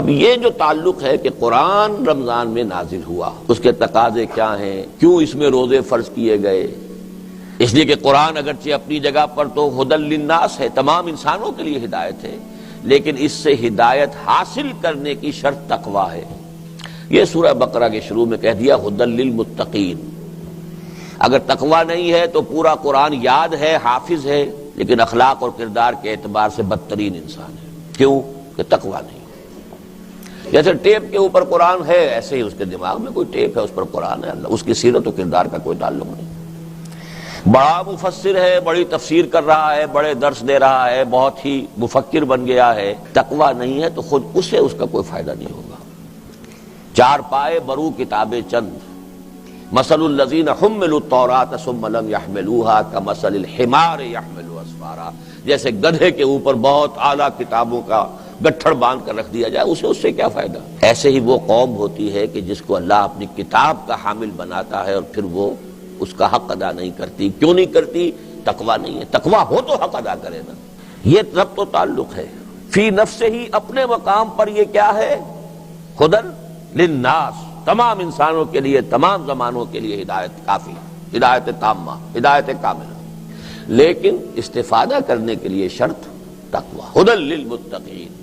اب یہ جو تعلق ہے کہ قرآن رمضان میں نازل ہوا، اس کے تقاضے کیا ہیں، کیوں اس میں روزے فرض کیے گئے؟ اس لیے کہ قرآن اگرچہ اپنی جگہ پر تو ہدی للناس ہے، تمام انسانوں کے لیے ہدایت ہے، لیکن اس سے ہدایت حاصل کرنے کی شرط تقویٰ ہے۔ یہ سورہ بقرہ کے شروع میں کہہ دیا ہدی للمتقین۔ اگر تقویٰ نہیں ہے تو پورا قرآن یاد ہے، حافظ ہے، لیکن اخلاق اور کردار کے اعتبار سے بدترین انسان ہے۔ کیوں؟ کہ تقویٰ نہیں۔ جیسے ٹیپ کے اوپر قرآن ہے، ایسے ہی اس کے دماغ میں کوئی ٹیپ ہے، اس پر قرآن ہے، اللہ اس کی سیرت و کردار کا کوئی تعلق نہیں۔ بڑا مفسر ہے، بڑی تفسیر کر رہا ہے، بڑے درس دے رہا ہے، بہت ہی مفکر بن گیا ہے، تقویٰ نہیں ہے تو خود اسے اس کا کوئی فائدہ نہیں ہوگا۔ چار پائے برو کتابیں چند، مثل الذین حملوا التوراۃ ثم لم يحملوها كمثل الحمار يحمل اسفارا، جیسے گدھے کے اوپر بہت اعلیٰ کتابوں کا گٹھڑ باندھ کر رکھ دیا جائے، اسے اس سے کیا فائدہ؟ ایسے ہی وہ قوم ہوتی ہے کہ جس کو اللہ اپنی کتاب کا حامل بناتا ہے اور پھر وہ اس کا حق ادا نہیں کرتی۔ کیوں نہیں کرتی؟ تقویٰ نہیں ہے۔ تقویٰ ہو تو حق ادا کرے نا۔ یہ ربط و تعلق ہے۔ فی نفسہ ہی، اپنے مقام پر یہ کیا ہے؟ ہدی للناس، تمام انسانوں کے لیے، تمام زمانوں کے لیے ہدایت کافی، ہدایت تامہ، ہدایت کاملہ، لیکن استفادہ کرنے کے لیے شرط تقویٰ، ہدی للمتقین۔